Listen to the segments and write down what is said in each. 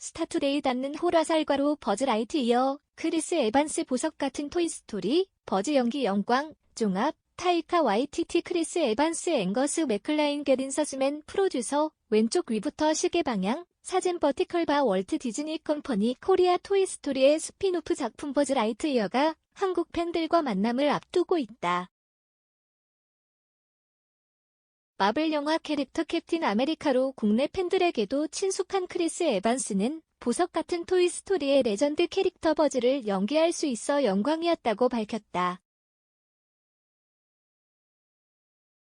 스타투데이 닿는 호러살과로 버즈 라이트이어, 크리스 에반스 보석 같은 토이스토리, 버즈 연기 영광, 종합, 타이카 와이티티 크리스 에반스 앵거스 맥클라인 게린 서즈맨 프로듀서, 왼쪽 위부터 시계 방향, 사진 버티컬바 월트 디즈니 컴퍼니 코리아 토이스토리의 스핀오프 작품 버즈 라이트이어가 한국 팬들과 만남을 앞두고 있다. 마블 영화 캐릭터 캡틴 아메리카로 국내 팬들에게도 친숙한 크리스 에반스는 보석 같은 토이스토리의 레전드 캐릭터 버즈를 연기할 수 있어 영광이었다고 밝혔다.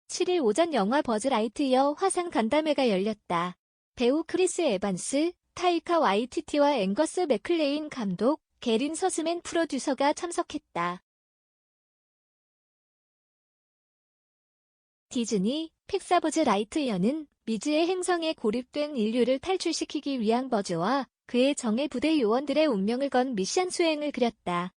7일 오전 영화 버즈 라이트이어 화상 간담회가 열렸다. 배우 크리스 에반스, 타이카 와이티티와 앵거스 맥클레인 감독, 게린 서스맨 프로듀서가 참석했다. 디즈니, 픽사 버즈 라이트이어는 미지의 행성에 고립된 인류를 탈출시키기 위한 버즈와 그의 정예 부대 요원들의 운명을 건 미션 수행을 그렸다.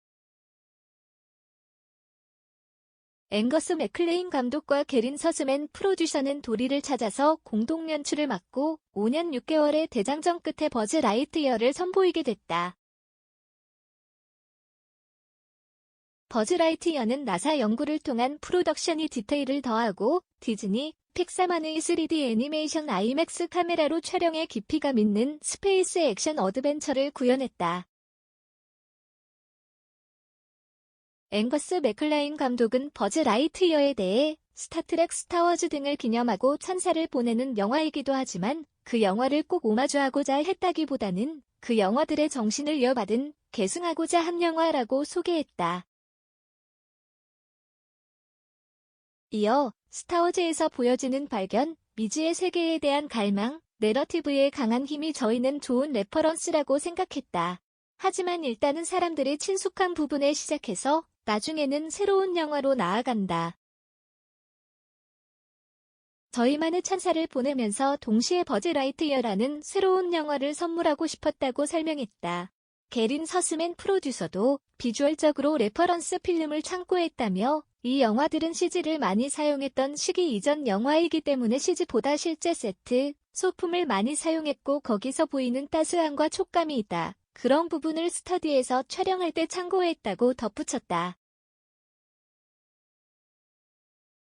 앵거스 맥클레인 감독과 게린 서스맨 프로듀서는 도리를 찾아서 공동 연출을 맡고 5년 6개월의 대장정 끝에 버즈 라이트이어를 선보이게 됐다. 버즈 라이트이어는 나사 연구를 통한 프로덕션이 디테일을 더하고 디즈니, 픽사만의 3D 애니메이션 아이맥스 카메라로 촬영해 깊이감 있는 스페이스 액션 어드벤처를 구현했다. 앵거스 맥클라인 감독은 버즈 라이트이어에 대해 스타트렉 스타워즈 등을 기념하고 찬사를 보내는 영화이기도 하지만 그 영화를 꼭 오마주하고자 했다기보다는 그 영화들의 정신을 이어받은 계승하고자 한 영화라고 소개했다. 이어 스타워즈에서 보여지는 발견, 미지의 세계에 대한 갈망, 내러티브에 강한 힘이 저희는 좋은 레퍼런스라고 생각했다. 하지만 일단은 사람들이 친숙한 부분에 시작해서 나중에는 새로운 영화로 나아간다. 저희만의 찬사를 보내면서 동시에 버즈 라이트이어라는 새로운 영화를 선물하고 싶었다고 설명했다. 게린 서스맨 프로듀서도 비주얼적으로 레퍼런스 필름을 참고했다며 이 영화들은 CG를 많이 사용했던 시기 이전 영화이기 때문에 CG보다 실제 세트, 소품을 많이 사용했고 거기서 보이는 따스함과 촉감이 있다. 그런 부분을 스터디에서 촬영할 때 참고했다고 덧붙였다.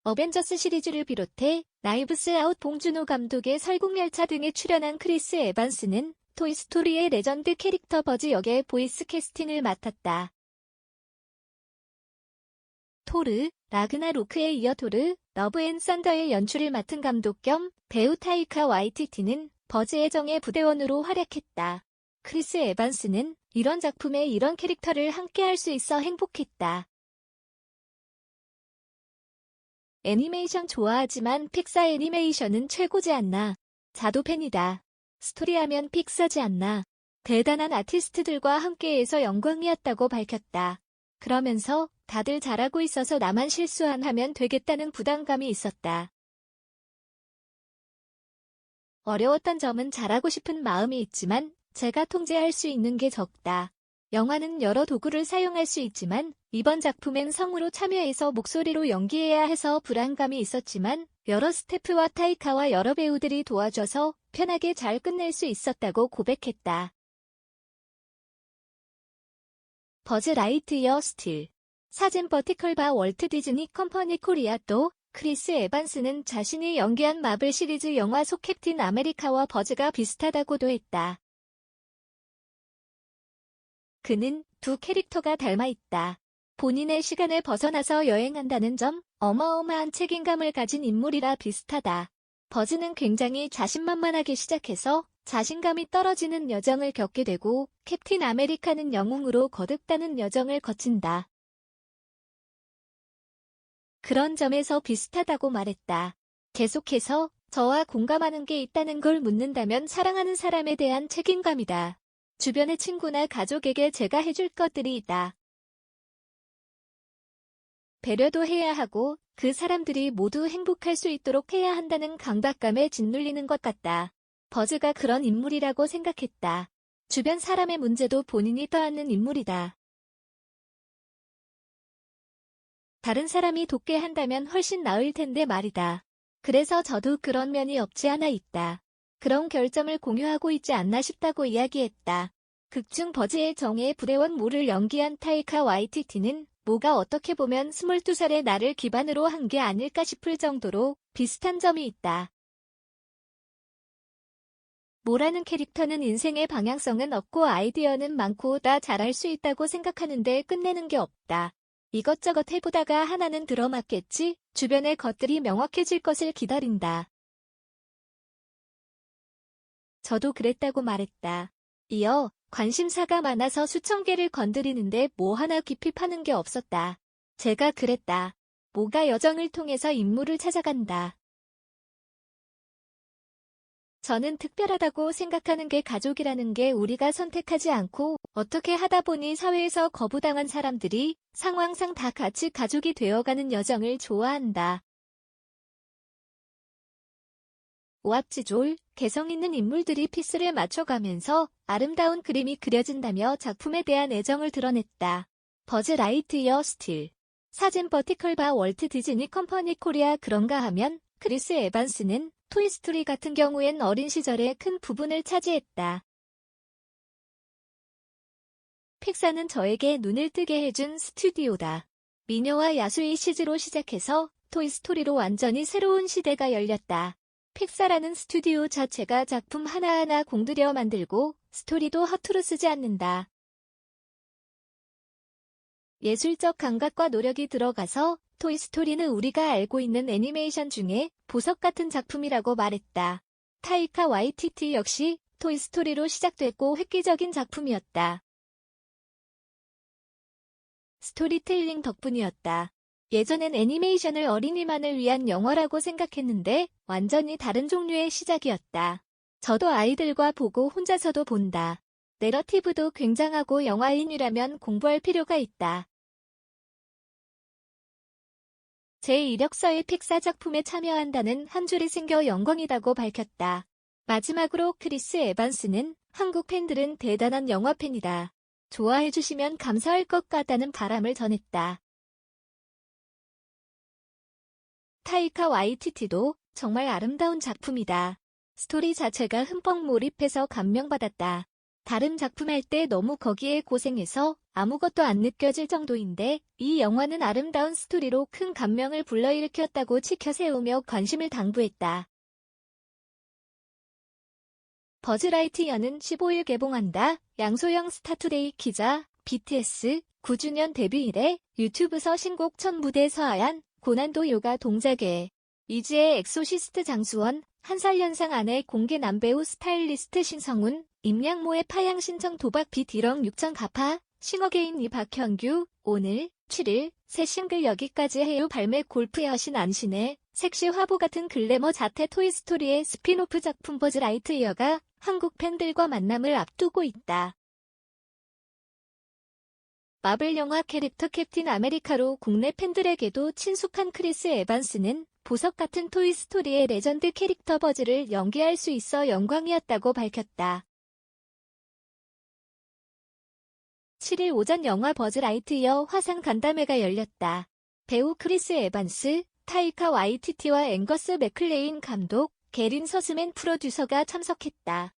어벤져스 시리즈를 비롯해 나이브스 아웃 봉준호 감독의 설국열차 등에 출연한 크리스 에반스는 토이스토리의 레전드 캐릭터 버즈 역의 보이스 캐스팅을 맡았다. 토르, 라그나로크에 이어 토르, 러브 앤 썬더의 연출을 맡은 감독 겸 배우 타이카 와이티티는 버즈의 정예 부대원으로 활약했다. 크리스 에반스는 이런 작품에 이런 캐릭터를 함께할 수 있어 행복했다. 애니메이션 좋아하지만 픽사 애니메이션은 최고지 않나. 자도 팬이다. 스토리하면 픽사지 않나. 대단한 아티스트들과 함께해서 영광이었다고 밝혔다. 그러면서 다들 잘하고 있어서 나만 실수 안 하면 되겠다는 부담감이 있었다. 어려웠던 점은 잘하고 싶은 마음이 있지만 제가 통제할 수 있는 게 적다. 영화는 여러 도구를 사용할 수 있지만 이번 작품엔 성우로 참여해서 목소리로 연기해야 해서 불안감이 있었지만 여러 스태프와 타이카와 여러 배우들이 도와줘서 편하게 잘 끝낼 수 있었다고 고백했다. 버즈 라이트이어 스틸. 사진 버티컬바 월트 디즈니 컴퍼니 코리아. 또 크리스 에반스는 자신이 연기한 마블 시리즈 영화 속 캡틴 아메리카와 버즈가 비슷하다고도 했다. 그는 두 캐릭터가 닮아있다. 본인의 시간을 벗어나서 여행한다는 점, 어마어마한 책임감을 가진 인물이라 비슷하다. 버즈는 굉장히 자신만만하게 시작해서 자신감이 떨어지는 여정을 겪게 되고 캡틴 아메리카는 영웅으로 거듭다는 여정을 거친다. 그런 점에서 비슷하다고 말했다. 계속해서 저와 공감하는 게 있다는 걸 묻는다면 사랑하는 사람에 대한 책임감이다. 주변의 친구나 가족에게 제가 해줄 것들이 있다. 배려도 해야 하고 그 사람들이 모두 행복할 수 있도록 해야 한다는 강박감에 짓눌리는 것 같다. 버즈가 그런 인물이라고 생각했다. 주변 사람의 문제도 본인이 떠안는 인물이다. 다른 사람이 돕게 한다면 훨씬 나을 텐데 말이다. 그래서 저도 그런 면이 없지 않아 있다. 그런 결점을 공유하고 있지 않나 싶다고 이야기했다. 극중 버즈의 정의 부대원 모를 연기한 타이카 와이티티는 모가 어떻게 보면 22살의 나를 기반으로 한 게 아닐까 싶을 정도로 비슷한 점이 있다. 모라는 캐릭터는 인생의 방향성은 없고 아이디어는 많고 다 잘할 수 있다고 생각하는데 끝내는 게 없다. 이것저것 해보다가 하나는 들어맞겠지, 주변의 것들이 명확해질 것을 기다린다. 저도 그랬다고 말했다. 이어 관심사가 많아서 수천 개를 건드리는데 뭐 하나 깊이 파는 게 없었다. 제가 그랬다. 모가 여정을 통해서 인물을 찾아간다. 저는 특별하다고 생각하는 게 가족이라는 게 우리가 선택하지 않고 어떻게 하다 보니 사회에서 거부당한 사람들이 상황상 다 같이 가족이 되어가는 여정을 좋아한다. 오합지졸, 개성 있는 인물들이 피스를 맞춰가면서 아름다운 그림이 그려진다며 작품에 대한 애정을 드러냈다. 버즈 라이트이어 스틸. 사진 버티컬바 월트 디즈니 컴퍼니 코리아. 그런가 하면 크리스 에반스는 토이스토리 같은 경우엔 어린 시절의 큰 부분을 차지했다. 픽사는 저에게 눈을 뜨게 해준 스튜디오다. 미녀와 야수의 시즈로 시작해서 토이스토리로 완전히 새로운 시대가 열렸다. 픽사라는 스튜디오 자체가 작품 하나하나 공들여 만들고 스토리도 허투루 쓰지 않는다. 예술적 감각과 노력이 들어가서 토이스토리는 우리가 알고 있는 애니메이션 중에 보석 같은 작품이라고 말했다. 타이카 와이티티 역시 토이스토리로 시작됐고 획기적인 작품이었다. 스토리텔링 덕분이었다. 예전엔 애니메이션을 어린이만을 위한 영화라고 생각했는데 완전히 다른 종류의 시작이었다. 저도 아이들과 보고 혼자서도 본다. 내러티브도 굉장하고 영화인이라면 공부할 필요가 있다. 제 이력서에 픽사 작품에 참여한다는 한 줄이 생겨 영광이라고 밝혔다. 마지막으로 크리스 에반스는 한국 팬들은 대단한 영화 팬이다. 좋아해 주시면 감사할 것 같다는 바람을 전했다. 타이카 와이티티도 정말 아름다운 작품이다. 스토리 자체가 흠뻑 몰입해서 감명받았다. 다른 작품 할 때 너무 거기에 고생해서 아무것도 안 느껴질 정도인데 이 영화는 아름다운 스토리로 큰 감명을 불러일으켰다고 치켜세우며 관심을 당부했다. 버즈 라이트이어는 15일 개봉한다. 양소영 스타투데이 기자, BTS 9주년 데뷔 이래 유튜브서 신곡 첫 무대 서하얀 고난도 요가 동작에 이지의 엑소시스트 장수원, 1살 연상 아내 공개 남배우 스타일리스트 신성훈, 임양모의 파양 신청 도박 빚 1억 6천 갚아, 싱어게인 이 박현규, 오늘 7일 새 싱글 여기까지 해요 발매 골프 여신 안신의 섹시 화보 같은 글래머 자태 토이스토리의 스피노프 작품 버즈 라이트이어가 한국 팬들과 만남을 앞두고 있다. 마블 영화 캐릭터 캡틴 아메리카로 국내 팬들에게도 친숙한 크리스 에반스는 보석 같은 토이스토리의 레전드 캐릭터 버즈를 연기할 수 있어 영광이었다고 밝혔다. 7일 오전 영화 버즈 라이트이어 화상 간담회가 열렸다. 배우 크리스 에반스, 타이카 와이티티와 앵거스 맥클레인 감독, 게린 서스맨 프로듀서가 참석했다.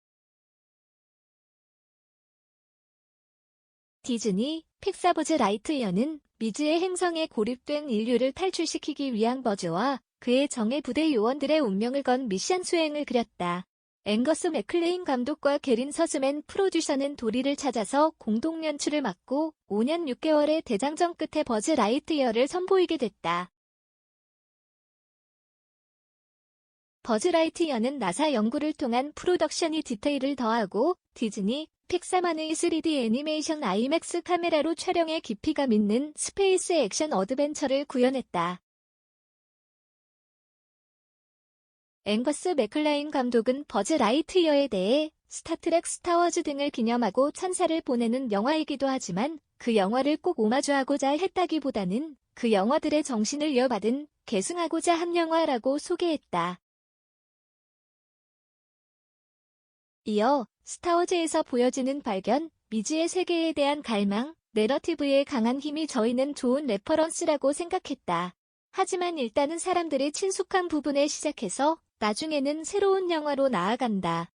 디즈니, 픽사 버즈 라이트이어는 미지의 행성에 고립된 인류를 탈출시키기 위한 버즈와 그의 정예 부대 요원들의 운명을 건 미션 수행을 그렸다. 앵거스 맥클레인 감독과 게린 서스맨 프로듀서는 도리를 찾아서 공동 연출을 맡고 5년 6개월의 대장정 끝에 버즈 라이트이어를 선보이게 됐다. 버즈 라이트이어는 나사 연구를 통한 프로덕션이 디테일을 더하고 디즈니, 픽사만의 3D 애니메이션 아이맥스 카메라로 촬영해 깊이감 있는 스페이스 액션 어드벤처를 구현했다. 앵거스 맥클라인 감독은 버즈 라이트이어에 대해 스타트렉 스타워즈 등을 기념하고 찬사를 보내는 영화이기도 하지만 그 영화를 꼭 오마주하고자 했다기보다는 그 영화들의 정신을 이어받은 계승하고자 한 영화라고 소개했다. 이어 스타워즈에서 보여지는 발견, 미지의 세계에 대한 갈망, 내러티브에 강한 힘이 저희는 좋은 레퍼런스라고 생각했다. 하지만 일단은 사람들이 친숙한 부분에 시작해서 나중에는 새로운 영화로 나아간다.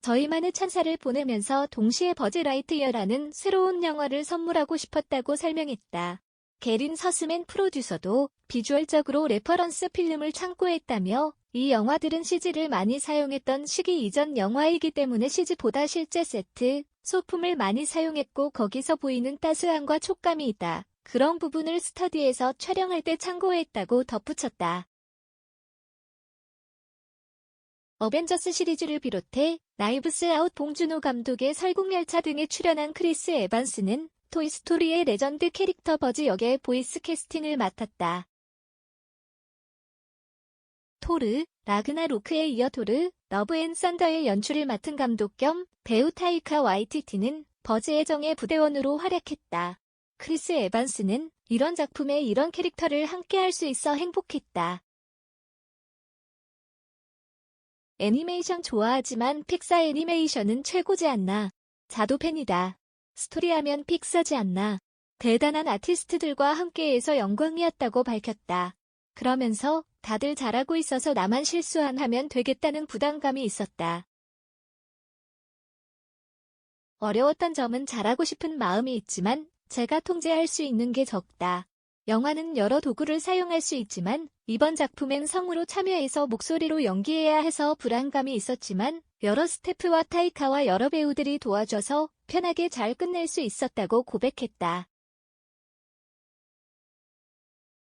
저희만의 찬사를 보내면서 동시에 버즈 라이트이어라는 새로운 영화를 선물하고 싶었다고 설명했다. 게린 서스맨 프로듀서도 비주얼적으로 레퍼런스 필름을 참고했다며 이 영화들은 CG를 많이 사용했던 시기 이전 영화이기 때문에 CG보다 실제 세트, 소품을 많이 사용했고 거기서 보이는 따스함과 촉감이 있다. 그런 부분을 스터디에서 촬영할 때 참고했다고 덧붙였다. 어벤져스 시리즈를 비롯해 나이브스 아웃 봉준호 감독의 설국열차 등에 출연한 크리스 에반스는 토이스토리의 레전드 캐릭터 버즈 역의 보이스 캐스팅을 맡았다. 토르, 라그나로크에 이어 토르, 러브 앤 썬더의 연출을 맡은 감독 겸 배우 타이카 와이티티는 버즈의 정예 부대원으로 활약했다. 크리스 에반스는 이런 작품에 이런 캐릭터를 함께할 수 있어 행복했다. 애니메이션 좋아하지만 픽사 애니메이션은 최고지 않나. 자도 팬이다. 스토리하면 픽사지 않나. 대단한 아티스트들과 함께해서 영광이었다고 밝혔다. 그러면서 다들 잘하고 있어서 나만 실수 안 하면 되겠다는 부담감이 있었다. 어려웠던 점은 잘하고 싶은 마음이 있지만 제가 통제할 수 있는 게 적다. 영화는 여러 도구를 사용할 수 있지만 이번 작품엔 성우로 참여해서 목소리로 연기해야 해서 불안감이 있었지만 여러 스태프와 타이카와 여러 배우들이 도와줘서 편하게 잘 끝낼 수 있었다고 고백했다.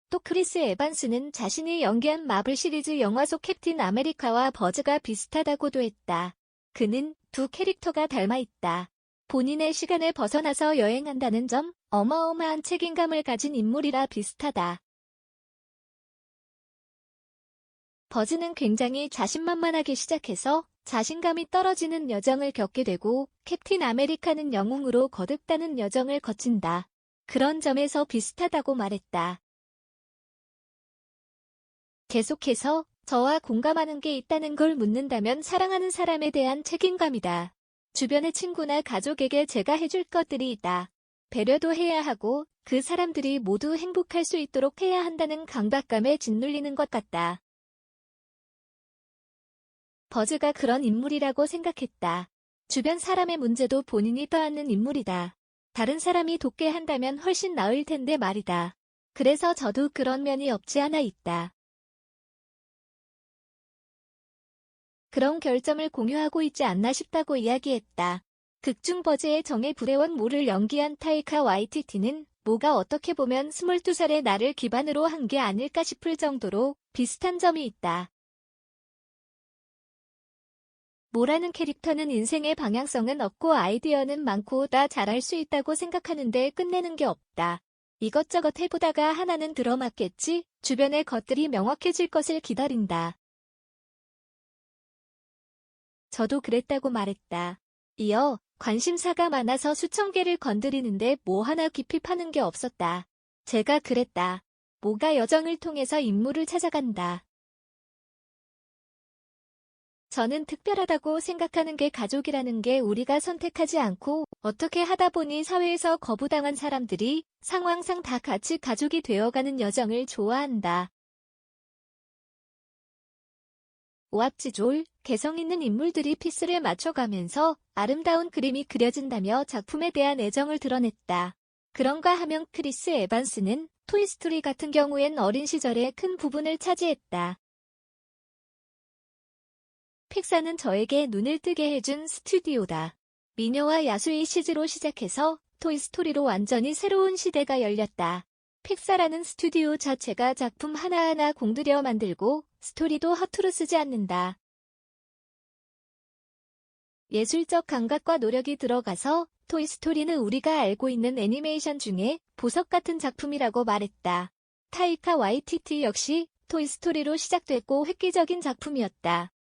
또 크리스 에반스는 자신이 연기한 마블 시리즈 영화 속 캡틴 아메리카와 버즈가 비슷하다고도 했다. 그는 두 캐릭터가 닮아있다. 본인의 시간을 벗어나서 여행한다는 점, 어마어마한 책임감을 가진 인물이라 비슷하다. 버즈는 굉장히 자신만만하게 시작해서 자신감이 떨어지는 여정을 겪게 되고 캡틴 아메리카는 영웅으로 거듭다는 여정을 거친다. 그런 점에서 비슷하다고 말했다. 계속해서 저와 공감하는 게 있다는 걸 묻는다면 사랑하는 사람에 대한 책임감이다. 주변의 친구나 가족에게 제가 해줄 것들이 있다. 배려도 해야 하고 그 사람들이 모두 행복할 수 있도록 해야 한다는 강박감에 짓눌리는 것 같다. 버즈가 그런 인물이라고 생각했다. 주변 사람의 문제도 본인이 떠안는 인물이다. 다른 사람이 돕게 한다면 훨씬 나을 텐데 말이다. 그래서 저도 그런 면이 없지 않아 있다. 그런 결점을 공유하고 있지 않나 싶다고 이야기했다. 극중 버즈의 정예 부대원 모를 연기한 타이카 와이티티는 뭐가 어떻게 보면 22살의 나를 기반으로 한 게 아닐까 싶을 정도로 비슷한 점이 있다. 모라는 캐릭터는 인생의 방향성은 없고 아이디어는 많고 다 잘할 수 있다고 생각하는데 끝내는 게 없다. 이것저것 해보다가 하나는 들어맞겠지, 주변의 것들이 명확해질 것을 기다린다. 저도 그랬다고 말했다. 이어 관심사가 많아서 수천 개를 건드리는데 뭐 하나 깊이 파는 게 없었다. 제가 그랬다. 뭐가 여정을 통해서 인물을 찾아간다. 저는 특별하다고 생각하는 게 가족이라는 게 우리가 선택하지 않고 어떻게 하다 보니 사회에서 거부당한 사람들이 상황상 다 같이 가족이 되어가는 여정을 좋아한다. 오합지졸, 개성 있는 인물들이 피스를 맞춰가면서 아름다운 그림이 그려진다며 작품에 대한 애정을 드러냈다. 그런가 하면 크리스 에반스는 토이스토리 같은 경우엔 어린 시절에 큰 부분을 차지했다. 픽사는 저에게 눈을 뜨게 해준 스튜디오다. 미녀와 야수의 시즈로 시작해서 토이스토리로 완전히 새로운 시대가 열렸다. 픽사라는 스튜디오 자체가 작품 하나하나 공들여 만들고 스토리도 허투루 쓰지 않는다. 예술적 감각과 노력이 들어가서 토이스토리는 우리가 알고 있는 애니메이션 중에 보석 같은 작품이라고 말했다. 타이카 와이티티 역시 토이스토리로 시작됐고 획기적인 작품이었다.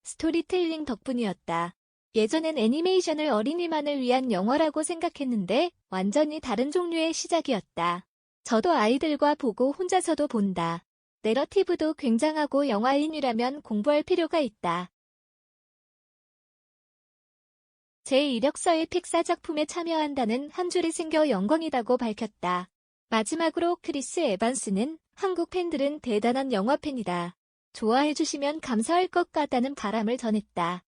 스토리텔링 덕분이었다. 예전엔 애니메이션을 어린이만을 위한 영화라고 생각했는데 완전히 다른 종류의 시작이었다. 저도 아이들과 보고 혼자서도 본다. 내러티브도 굉장하고 영화인이라면 공부할 필요가 있다. 제 이력서에 픽사 작품에 참여한다는 한 줄이 생겨 영광이라고 밝혔다. 마지막으로 크리스 에반스는 한국 팬들은 대단한 영화 팬이다. 좋아해주시면 감사할 것 같다는 바람을 전했다.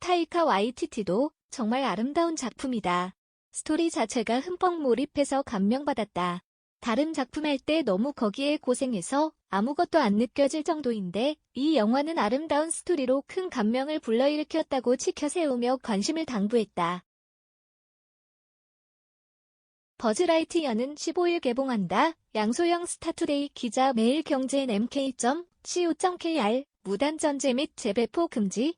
타이카 와이티티도 정말 아름다운 작품이다. 스토리 자체가 흠뻑 몰입해서 감명받았다. 다른 작품 할 때 너무 거기에 고생해서 아무것도 안 느껴질 정도인데 이 영화는 아름다운 스토리로 큰 감명을 불러일으켰다고 치켜세우며 관심을 당부했다. 버즈 라이트이어는 15일 개봉한다. 양소영 스타투데이 기자 매일경제인 mk.co.kr 무단전제 및 재배포 금지